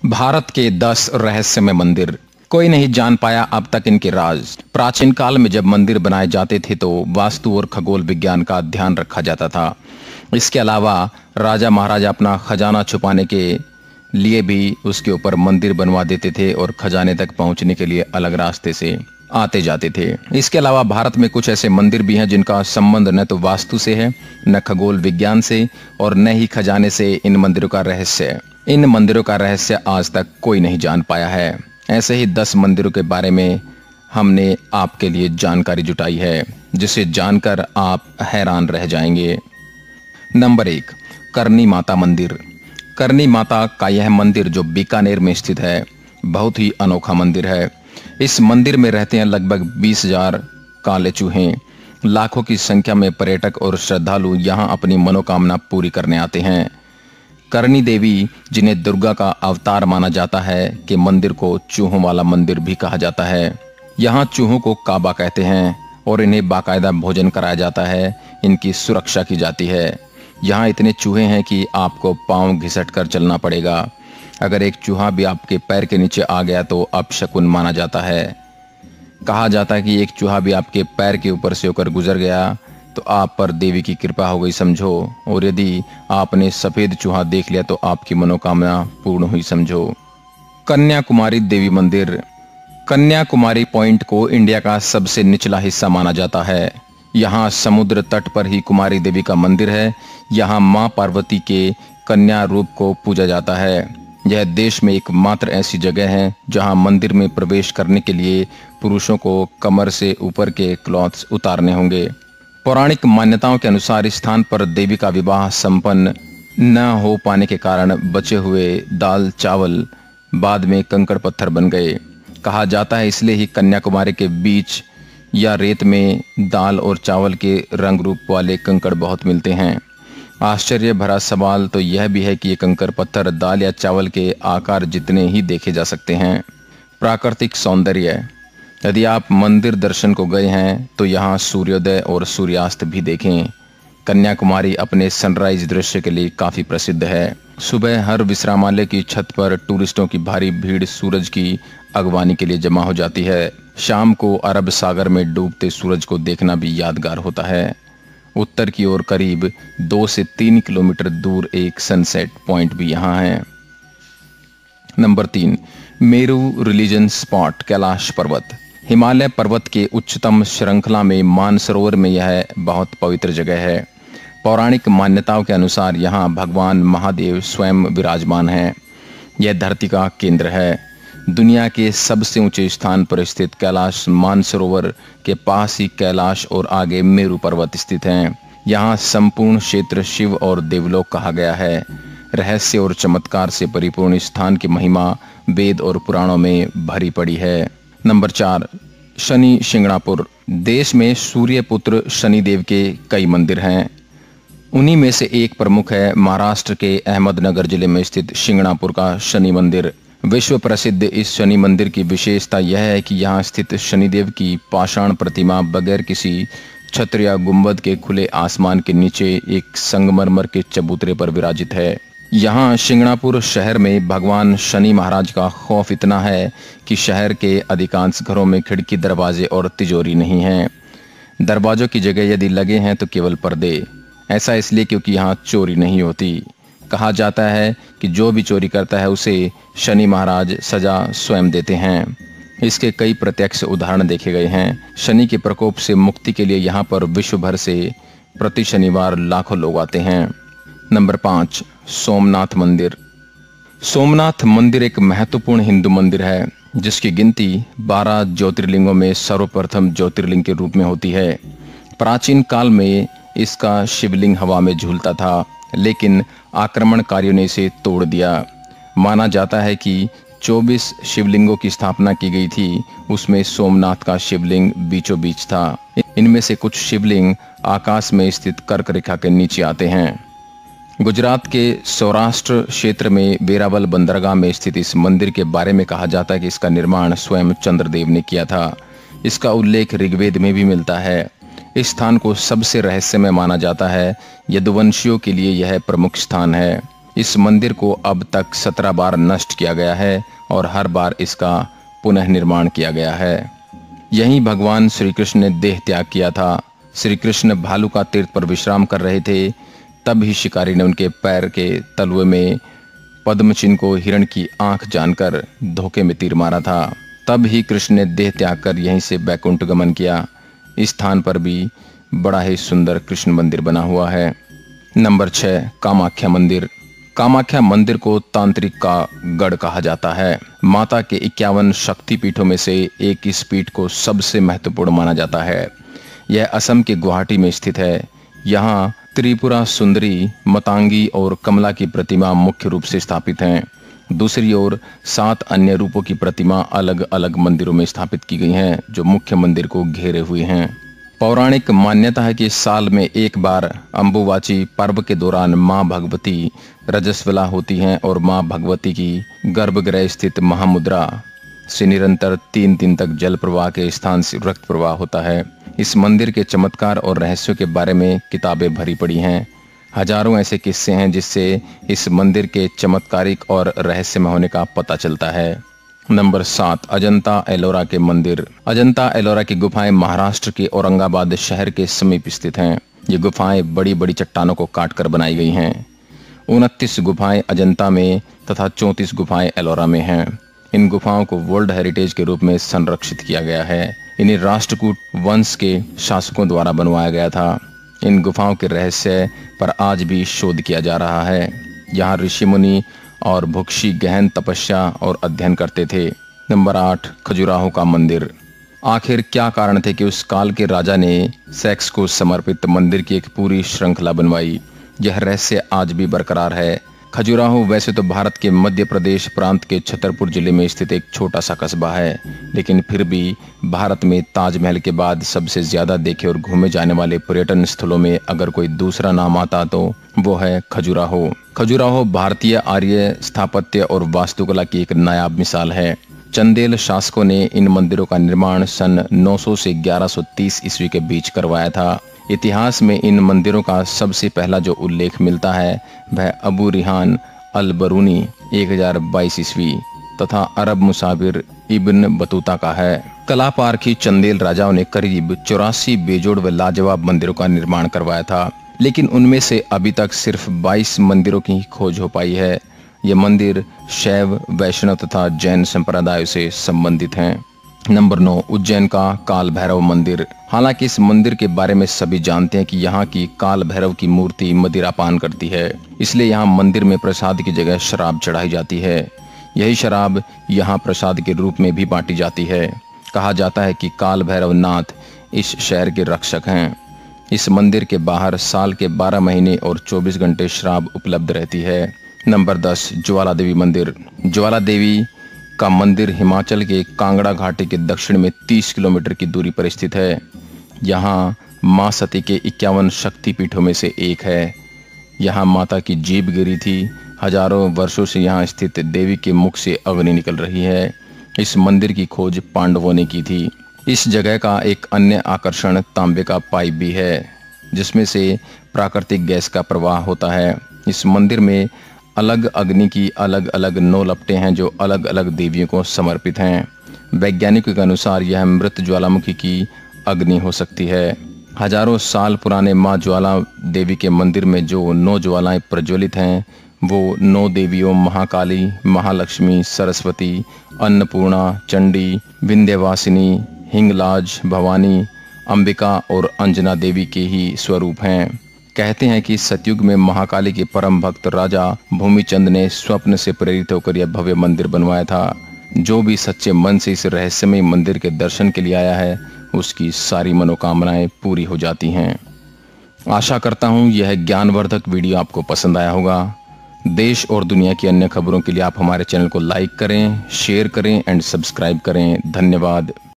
भारत के 10 रहस्यमय मंदिर। कोई नहीं जान पाया अब तक इनके राज। प्राचीन काल में जब मंदिर बनाए जाते थे तो वास्तु और खगोल विज्ञान का ध्यान रखा जाता था। इसके अलावा राजा महाराजा अपना खजाना छुपाने के लिए भी उसके ऊपर मंदिर बनवा देते थे और खजाने तक पहुंचने के लिए अलग रास्ते से आते जाते थे। इसके अलावा भारत में कुछ ऐसे मंदिर भी हैं जिनका संबंध न तो वास्तु से है, न खगोल विज्ञान से और न ही खजाने से। इन मंदिरों का रहस्य आज तक कोई नहीं जान पाया है। ऐसे ही 10 मंदिरों के बारे में हमने आपके लिए जानकारी जुटाई है, जिसे जानकर आप हैरान रह जाएंगे। नंबर 1, करनी माता मंदिर। करनी माता का यह मंदिर जो बीकानेर में स्थित है, बहुत ही अनोखा मंदिर है। इस मंदिर में रहते हैं लगभग 20,000 काले चूहे। लाखों की संख्या में पर्यटक और श्रद्धालु यहाँ अपनी मनोकामना पूरी करने आते हैं। करनी देवी, जिन्हें दुर्गा का अवतार माना जाता है, के मंदिर को चूहों वाला मंदिर भी कहा जाता है। यहाँ चूहों को काबा कहते हैं और इन्हें बाकायदा भोजन कराया जाता है। इनकी सुरक्षा की जाती है। यहाँ इतने चूहे हैं कि आपको पांव घिसट कर चलना पड़ेगा। अगर एक चूहा भी आपके पैर के नीचे आ गया तो अपशकुन माना जाता है। कहा जाता है कि एक चूहा भी आपके पैर के ऊपर से होकर गुजर गया तो आप पर देवी की कृपा हो गई समझो, और यदि आपने सफेद चूहा देख लिया तो आपकी मनोकामना पूर्ण हुई समझो। कन्याकुमारी देवी मंदिर। कन्याकुमारी पॉइंट को इंडिया का सबसे निचला हिस्सा माना जाता है। यहाँ समुद्र तट पर ही कुमारी देवी का मंदिर है। यहाँ माँ पार्वती के कन्या रूप को पूजा जाता है। यह देश में एकमात्र ऐसी जगह है जहाँ मंदिर में प्रवेश करने के लिए पुरुषों को कमर से ऊपर के क्लॉथ्स उतारने होंगे। पौराणिक मान्यताओं के अनुसार इस स्थान पर देवी का विवाह संपन्न न हो पाने के कारण बचे हुए दाल चावल बाद में कंकड़ पत्थर बन गए। कहा जाता है इसलिए ही कन्याकुमारी के बीच या रेत में दाल और चावल के रंग रूप वाले कंकड़ बहुत मिलते हैं। आश्चर्य भरा सवाल तो यह भी है कि ये कंकड़ पत्थर दाल या चावल के आकार जितने ही देखे जा सकते हैं। प्राकृतिक सौंदर्य। यदि आप मंदिर दर्शन को गए हैं तो यहाँ सूर्योदय और सूर्यास्त भी देखें। कन्याकुमारी अपने सनराइज दृश्य के लिए काफ़ी प्रसिद्ध है। सुबह हर विश्रामालय की छत पर टूरिस्टों की भारी भीड़ सूरज की अगवानी के लिए जमा हो जाती है। शाम को अरब सागर में डूबते सूरज को देखना भी यादगार होता है। उत्तर की ओर करीब 2 से 3 किलोमीटर दूर एक सनसेट पॉइंट भी यहाँ है। Number 3, Meru religion spot Kailash पर्वत। हिमालय पर्वत के उच्चतम श्रृंखला में मानसरोवर में यह बहुत पवित्र जगह है। पौराणिक मान्यताओं के अनुसार यहाँ भगवान महादेव स्वयं विराजमान हैं। यह धरती का केंद्र है। दुनिया के सबसे ऊंचे स्थान पर स्थित कैलाश मानसरोवर के पास ही कैलाश और आगे मेरू पर्वत स्थित हैं। यहाँ संपूर्ण क्षेत्र शिव और देवलोक कहा गया है। रहस्य और चमत्कार से परिपूर्ण स्थान की महिमा वेद और पुराणों में भरी पड़ी है। नंबर 4, शनि शिंगणापुर। देश में सूर्य पुत्र शनिदेव के कई मंदिर हैं। उन्हीं में से एक प्रमुख है महाराष्ट्र के अहमदनगर जिले में स्थित शिंगणापुर का शनि मंदिर। विश्व प्रसिद्ध इस शनि मंदिर की विशेषता यह है कि यहाँ स्थित शनिदेव की पाषाण प्रतिमा बगैर किसी छत्र या गुंबद के खुले आसमान के नीचे एक संगमरमर के चबूतरे पर विराजित है। यहाँ शिंगणापुर शहर में भगवान शनि महाराज का खौफ इतना है कि शहर के अधिकांश घरों में खिड़की, दरवाजे और तिजोरी नहीं हैं। दरवाजों की जगह यदि लगे हैं तो केवल पर्दे। ऐसा इसलिए क्योंकि यहाँ चोरी नहीं होती। कहा जाता है कि जो भी चोरी करता है उसे शनि महाराज सजा स्वयं देते हैं। इसके कई प्रत्यक्ष उदाहरण देखे गए हैं। शनि के प्रकोप से मुक्ति के लिए यहाँ पर विश्व भर से प्रति शनिवार लाखों लोग आते हैं। नंबर 5, सोमनाथ मंदिर। सोमनाथ मंदिर एक महत्वपूर्ण हिंदू मंदिर है जिसकी गिनती 12 ज्योतिर्लिंगों में सर्वप्रथम ज्योतिर्लिंग के रूप में होती है। प्राचीन काल में इसका शिवलिंग हवा में झूलता था, लेकिन आक्रमणकारियों ने इसे तोड़ दिया। माना जाता है कि 24 शिवलिंगों की स्थापना की गई थी, उसमें सोमनाथ का शिवलिंग बीचों बीच था। इनमें से कुछ शिवलिंग आकाश में स्थित कर्क रेखा के नीचे आते हैं। गुजरात के सौराष्ट्र क्षेत्र में वेरावल बंदरगाह में स्थित इस मंदिर के बारे में कहा जाता है कि इसका निर्माण स्वयं चंद्रदेव ने किया था। इसका उल्लेख ऋग्वेद में भी मिलता है। इस स्थान को सबसे रहस्यमय माना जाता है। यदुवंशियों के लिए यह प्रमुख स्थान है। इस मंदिर को अब तक 17 बार नष्ट किया गया है और हर बार इसका पुनः निर्माण किया गया है। यहीं भगवान श्री कृष्ण ने देह त्याग किया था। श्री कृष्ण भालू का तीर्थ पर विश्राम कर रहे थे, तब ही शिकारी ने उनके पैर के तलवे में पद्म चिन्ह को हिरण की आंख जानकर धोखे में तीर मारा था। तब ही कृष्ण ने देह त्याग कर यहीं से बैकुंठ गमन किया। इस स्थान पर भी बड़ा ही सुंदर कृष्ण मंदिर बना हुआ है। नंबर 6, कामाख्या मंदिर। कामाख्या मंदिर को तांत्रिक का गढ़ कहा जाता है। माता के 51 शक्ति पीठों में से एक इस पीठ को सबसे महत्वपूर्ण माना जाता है। यह असम के गुवाहाटी में स्थित है। यहाँ त्रिपुरा सुंदरी, मतंगी और कमला की प्रतिमा मुख्य रूप से स्थापित हैं। दूसरी ओर 7 अन्य रूपों की प्रतिमा अलग अलग मंदिरों में स्थापित की गई हैं, जो मुख्य मंदिर को घेरे हुए हैं। पौराणिक मान्यता है कि साल में एक बार अम्बुवाची पर्व के दौरान मां भगवती रजस्वला होती हैं और मां भगवती की गर्भगृह स्थित महामुद्रा से निरंतर 3 दिन तक जल प्रवाह के स्थान से रक्त प्रवाह होता है। इस मंदिर के चमत्कार और रहस्यों के बारे में किताबें भरी पड़ी हैं। हजारों ऐसे किस्से हैं जिससे इस मंदिर के चमत्कारिक और रहस्यमय होने का पता चलता है। नंबर 7, अजंता एलोरा के मंदिर। अजंता एलोरा की गुफाएं महाराष्ट्र के औरंगाबाद शहर के समीप स्थित हैं। ये गुफाएं बड़ी बड़ी चट्टानों को काटकर बनाई गई हैं। 29 गुफाएं अजंता में तथा 34 गुफाएं एलोरा में हैं। इन गुफाओं को वर्ल्ड हेरिटेज के रूप में संरक्षित किया गया है। इन्हें राष्ट्रकूट वंश के शासकों द्वारा बनवाया गया था। इन गुफाओं के रहस्य पर आज भी शोध किया जा रहा है। यहाँ ऋषि मुनि और भुक्षी गहन तपस्या और अध्ययन करते थे। नंबर 8, खजुराहो का मंदिर। आखिर क्या कारण थे कि उस काल के राजा ने सेक्स को समर्पित मंदिर की एक पूरी श्रृंखला बनवाई? यह रहस्य आज भी बरकरार है। खजुराहो वैसे तो भारत के मध्य प्रदेश प्रांत के छतरपुर जिले में स्थित एक छोटा सा कस्बा है, लेकिन फिर भी भारत में ताजमहल के बाद सबसे ज्यादा देखे और घूमे जाने वाले पर्यटन स्थलों में अगर कोई दूसरा नाम आता तो वो है खजुराहो। खजुराहो भारतीय आर्य स्थापत्य और वास्तुकला की एक नायाब मिसाल है। चंदेल शासकों ने इन मंदिरों का निर्माण सन 900 से 1130 ईस्वी के बीच करवाया था। इतिहास में इन मंदिरों का सबसे पहला जो उल्लेख मिलता है वह अबू रिहान अल बरूनी 1022 ईस्वी तथा अरब मुसाफिर इब्न बतूता का है। कला पारखी चंदेल राजाओं ने करीब 84 बेजोड़ व लाजवाब मंदिरों का निर्माण करवाया था, लेकिन उनमें से अभी तक सिर्फ 22 मंदिरों की खोज हो पाई है। ये मंदिर शैव, वैष्णव तथा जैन संप्रदायों से संबंधित हैं। नंबर 9, उज्जैन का काल भैरव मंदिर। हालांकि इस मंदिर के बारे में सभी जानते हैं कि यहाँ की काल भैरव की मूर्ति मदिरा पान करती है, इसलिए यहाँ मंदिर में प्रसाद की जगह शराब चढ़ाई जाती है। यही शराब यहाँ प्रसाद के रूप में भी बांटी जाती है। कहा जाता है कि काल भैरव नाथ इस शहर के रक्षक हैं। इस मंदिर के बाहर साल के 12 महीने और 24 घंटे शराब उपलब्ध रहती है। नंबर 10, ज्वाला देवी मंदिर। ज्वाला देवी का मंदिर हिमाचल के कांगड़ा घाटी के दक्षिण में 30 किलोमीटर की दूरी पर स्थित है। यहाँ माँ सती के 51 शक्ति पीठों में से एक है। यहाँ माता की जीभ गिरी थी। हजारों वर्षों से यहाँ स्थित देवी के मुख से अग्नि निकल रही है। इस मंदिर की खोज पांडवों ने की थी। इस जगह का एक अन्य आकर्षण तांबे का पाइप भी है, जिसमें से प्राकृतिक गैस का प्रवाह होता है। इस मंदिर में अलग अग्नि की अलग अलग 9 लपटें हैं जो अलग अलग देवियों को समर्पित हैं। वैज्ञानिकों के अनुसार यह मृत ज्वालामुखी की अग्नि हो सकती है। हजारों साल पुराने माँ ज्वाला देवी के मंदिर में जो 9 ज्वालाएं प्रज्वलित हैं वो 9 देवियों महाकाली, महालक्ष्मी, सरस्वती, अन्नपूर्णा, चंडी, विंध्यवासिनी, हिंगलाज, भवानी, अंबिका और अंजना देवी के ही स्वरूप हैं। कहते हैं कि सतयुग में महाकाली के परम भक्त राजा भूमिचंद ने स्वप्न से प्रेरित होकर यह भव्य मंदिर बनवाया था। जो भी सच्चे मन से इस रहस्यमय मंदिर के दर्शन के लिए आया है उसकी सारी मनोकामनाएं पूरी हो जाती हैं। आशा करता हूं यह ज्ञानवर्धक वीडियो आपको पसंद आया होगा। देश और दुनिया की अन्य खबरों के लिए आप हमारे चैनल को लाइक करें, शेयर करें एंड सब्सक्राइब करें। धन्यवाद।